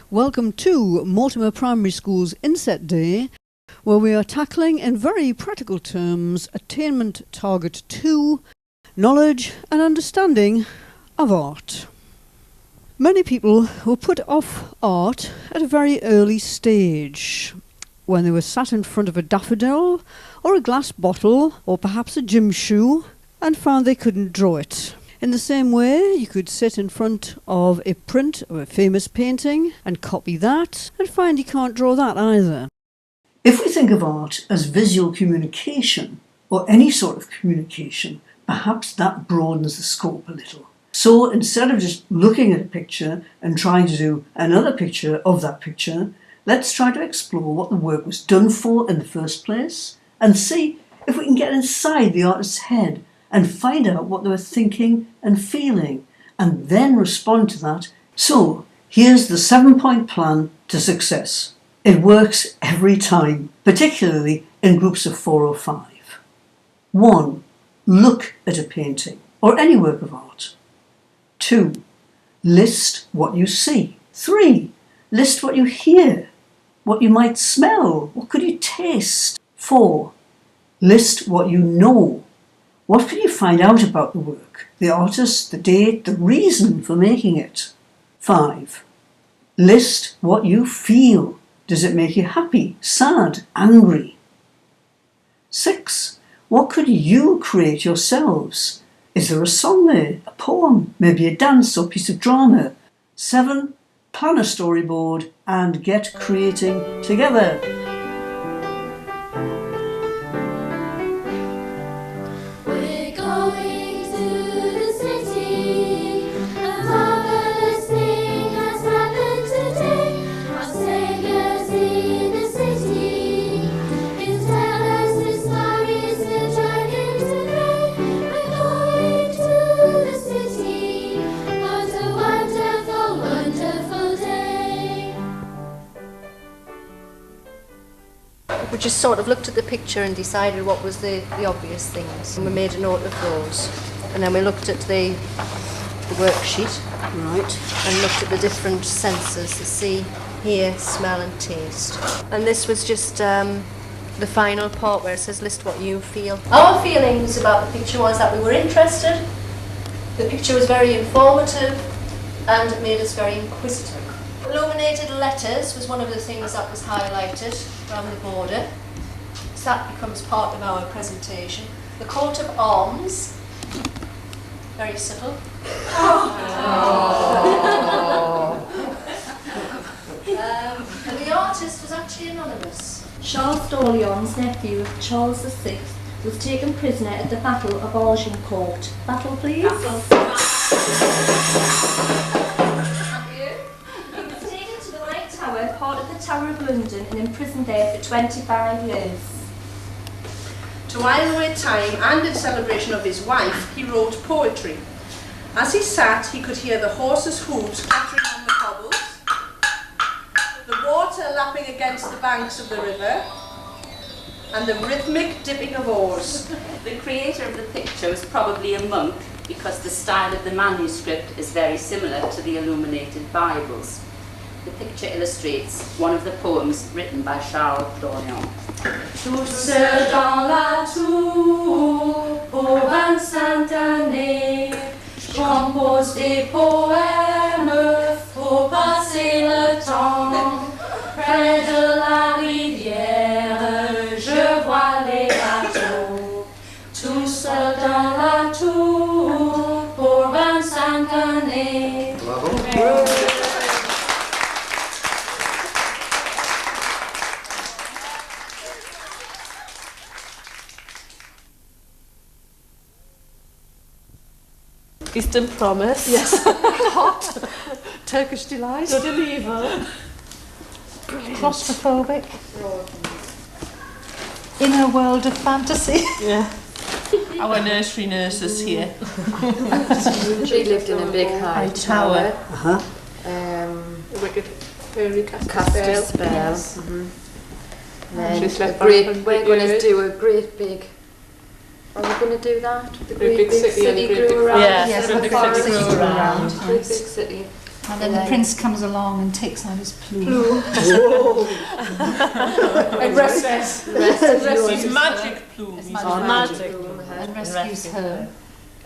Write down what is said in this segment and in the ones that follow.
Welcome to Mortimer Primary School's INSET Day, where we are tackling in very practical terms Attainment Target 2, Knowledge and Understanding of Art. Many people were put off art at a very early stage, when they were sat in front of a daffodil or a glass bottle or perhaps a gym shoe and found they couldn't draw it. In the same way, you could sit in front of a print of a famous painting and copy that and find you can't draw that either. If we think of art as visual communication, or any sort of communication, perhaps that broadens the scope a little. So instead of just looking at a picture and trying to do another picture of that picture, let's try to explore what the work was done for in the first place and see if we can get inside the artist's head and find out what they were thinking and feeling, and then respond to that. So, here's the 7-point plan to success. It works every time, particularly in groups of 4 or 5. 1. Look at a painting, or any work of art. 2. List what you see. 3. List what you hear, what you might smell, what could you taste. 4. List what you know. What can you find out about the work, the artist, the date, the reason for making it? 5. List what you feel. Does it make you happy, sad, angry? 6. What could you create yourselves? Is there a song there, a poem, maybe a dance or piece of drama? 7. Plan a storyboard and get creating together. We just sort of looked at the picture and decided what was the obvious things, and we made a note of those. And then we looked at the worksheet, Right. and looked at the different senses, to see, hear, smell and taste. And this was just the final part where it says list what you feel. Our feelings about the picture was that we were interested, the picture was very informative, and it made us very inquisitive. Illuminated letters was one of the things that was highlighted around the border. So that becomes part of our presentation. The coat of arms, very subtle. And the artist was actually anonymous. Charles d'Orléans, nephew of Charles VI, was taken prisoner at the Battle of Agincourt. Battle, please. Part of the Tower of London and imprisoned there for 25 years. To while away time and in celebration of his wife, he wrote poetry. As he sat, he could hear the horses' hooves clattering on the cobbles, the water lapping against the banks of the river, and the rhythmic dipping of oars. The creator of the picture was probably a monk because the style of the manuscript is very similar to the illuminated Bibles. The picture illustrates one of the poems written by Charles d'Orléans. Tout seul dans la tour, pour 25 années, je compose des poèmes pour passer le temps. Près de la rivière, je vois les bateaux. Tout seul dans la tour, pour 25 années. Bravo. Eastern Promise. Yes. Hot. Turkish Delight. Good and Evil. Brilliant. Claustrophobic. In a World of Fantasy. Yeah. Our nursery nurses here. She lived in a big high tower. Wicked fairy Cast a spell. Yes. She's left we're going to do a great big. Are we going to do that? The great big city grew around. Yes, the big city grew around. Great big city. And then the prince comes along and takes out his plume. And rescues magic plume. Magic plume. And rescues her.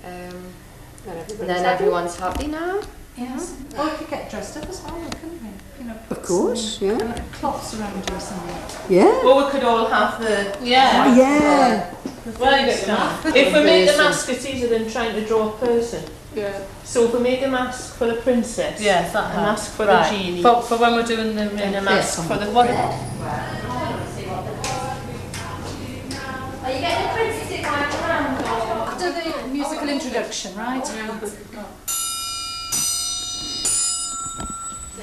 Then everyone's happy now. Yes. Or we could get dressed up as well, couldn't we? You know, Of course, yeah. Like cloths around her or something. Yeah. Or we could all have the... Yeah. Oh, yeah. Well, I get that. If we make the mask, it's easier than trying to draw a person. Yeah. So if we make a mask for the princess, Yes, that a mask for right. the genie, For when we're doing the and a mask for the... Are you getting the princess to go around? After the musical introduction, right?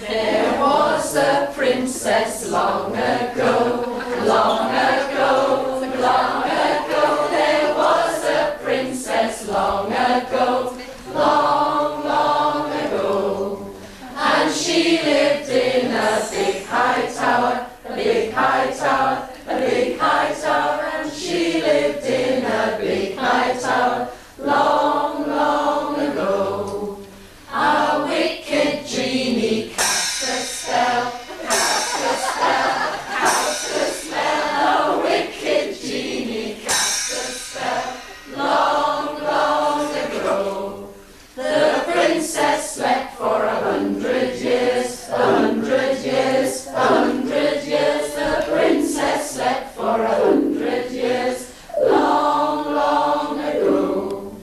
There was a princess long ago, long ago, long ago. There was a princess long ago, long, long ago. And she lived in a big high tower, a big high tower, a big high tower. And she lived in a big high tower, long, long ago. A wicked genie cast a spell, cast a spell, cast a spell. A wicked genie cast a spell, long, long ago. The princess slept for 100 years, 100 years, 100 years. The princess slept for 100 years, long, long ago.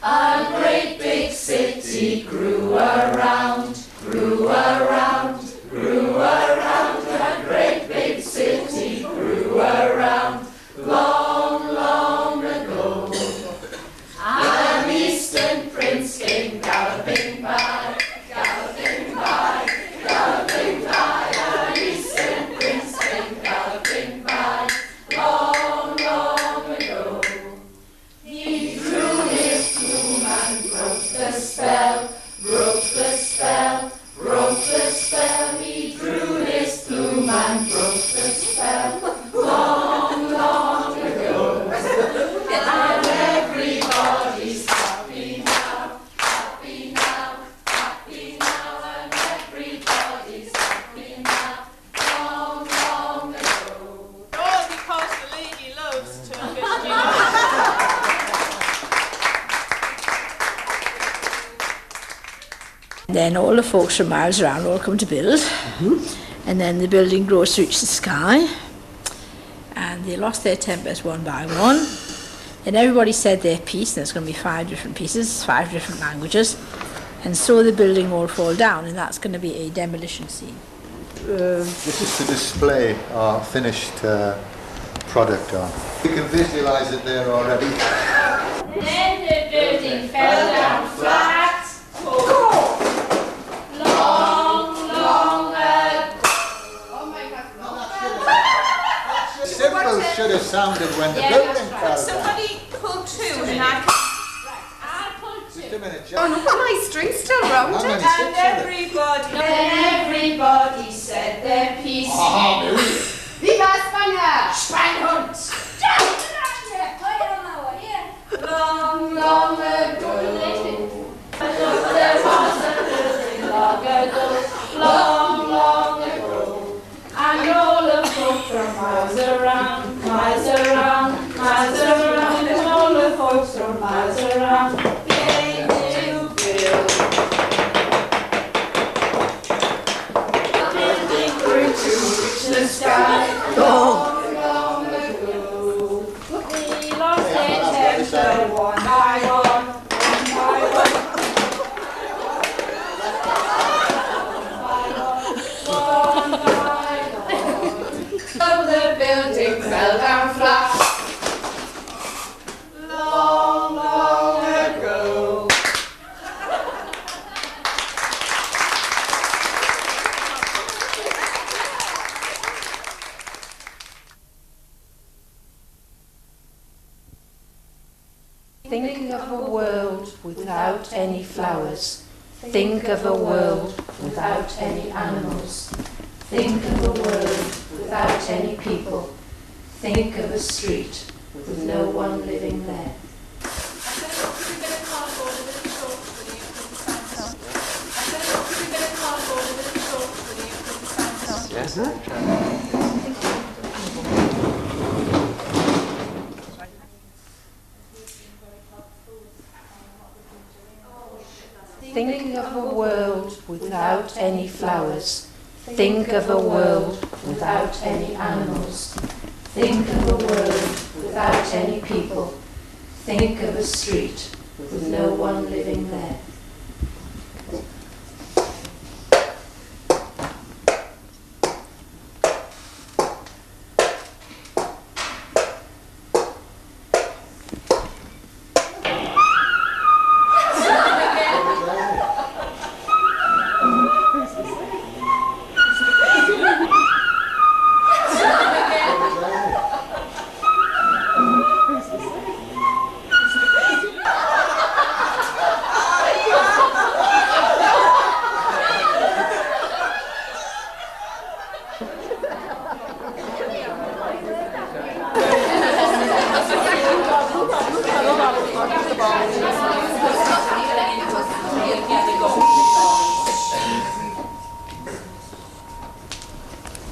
A great big city grew around, grew around, grew around. A great big city grew around, long, long ago. An eastern prince came galloping by, galloping by, galloping by. An eastern prince came galloping by, long, long ago. He drew his plume and broke the spell, broke the spell, broke the spell. He drew his plume and broke the spell, long, long ago. And everybody's happy now, happy now, happy now. And everybody's happy now, long, long ago. All because the lady loves Turkish Then all the folks from miles around all come to build, and then the building grows to reach the sky, and they lost their tempers one by one. And everybody said their piece, and there's going to be 5 different pieces, 5 different languages, and so the building all fall down, and that's going to be a demolition scene. This is to display our finished product on. You can visualise it there already. Then the building fell down flat. Long, long ago. Simple should have sounded when the building fell down. Somebody pull 2 and I can... I'll pull 2. Just a minute, Oh, Jack. no, but my string's still round How it. many And sticks are there? Everybody said their piece. Viva España! Schweinhund! Long, long ago. There was a building long ago, long, long ago. And all the folk from miles around, miles around, miles around. And all the folks from miles around came to build. The building grew to reach the sky, long, long ago. We lost their temper one by one, one by one. One by one. So the building fell down flat. Long, long ago. Think of a world without any flowers. Think of a world without any animals. Think of a world without any people. Think of a street with no one living there. I said, I'll put a bit of cardboard, a bit of chalk for you to decide. I said, I'll put a bit of Think of a world without any flowers. Think of a world without any animals. Think of a world without any people. Think of a street with no one living there.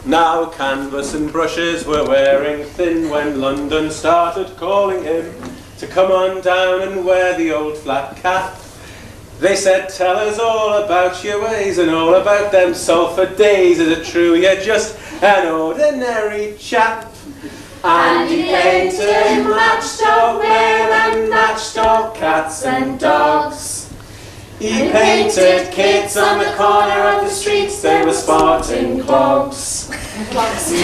Now canvas and brushes were wearing thin when London started calling him to come on down and wear the old flat cap. They said, tell us all about your ways and all about them sulphur days. Is it true you're just an ordinary chap? And he painted matchdog men and matchdog cats and dogs. He painted kids on the corner of the streets, they were sporting clogs.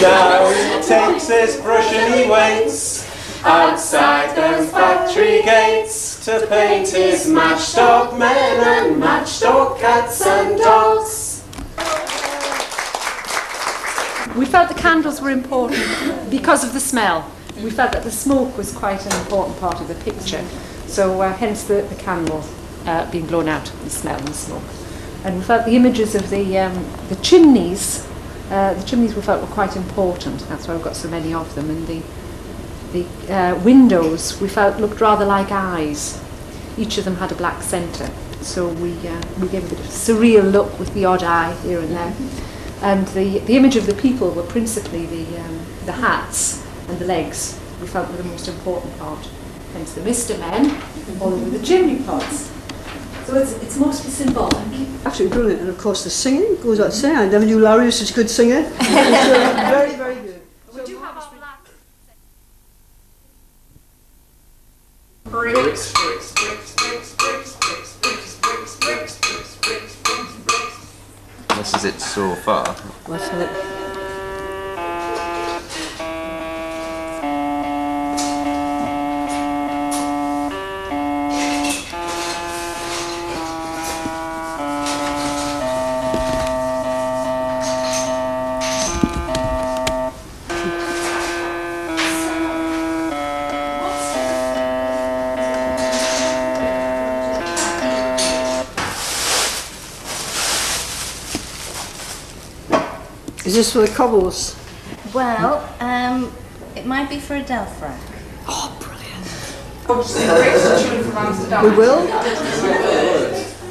Now he takes his brush and he waits outside them factory gates to paint his matchdog men and matchdog cats and dogs. We felt the candles were important because of the smell. We felt that the smoke was quite an important part of the picture, so hence the candle being blown out, the smell and smoke. And we felt the images of the chimneys. The chimneys we felt were quite important. That's why we've got so many of them. And the windows we felt looked rather like eyes. Each of them had a black centre, so we gave a bit of a surreal look with the odd eye here and there. And the image of the people were principally the hats and the legs. We felt were the most important part. Hence the Mr. Men all over the chimney pots. So it's mostly symbolic. Absolutely brilliant. And of course the singing goes without saying. I never knew Larry was such a good singer. Very, very good. We do have our black. Bricks, bricks, bricks, bricks, bricks, bricks, bricks, bricks, bricks, bricks, bricks, bricks, bricks. This is it so far. What's it? Is this for the cobbles? Well, it might be for a Delphrac. Oh, brilliant. We We will.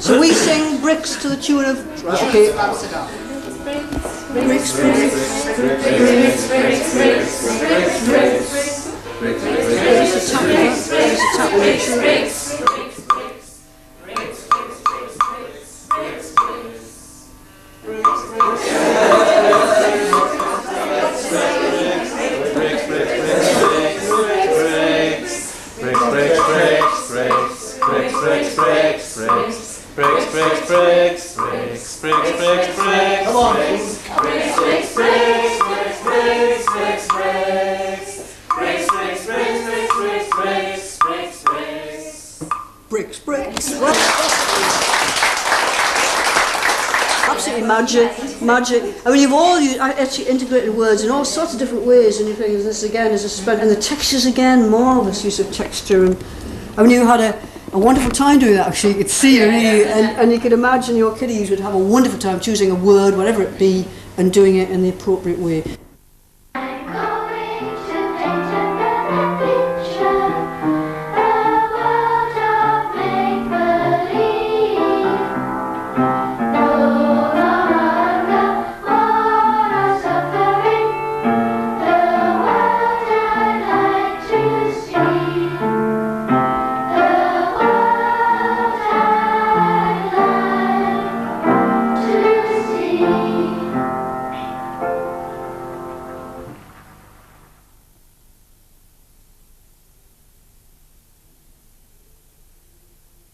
So we sing bricks to the tune of... Okay. Bricks, bricks, bricks, bricks, bricks, bricks, bricks, Absolutely magic. I mean, you've all actually integrated words in all sorts of different ways, and you think this again is a spread, and the textures again, marvellous use of texture. And I mean, you had a wonderful time doing that. Actually, you could see really, and you could imagine your kiddies would have a wonderful time choosing a word, whatever it be, and doing it in the appropriate way.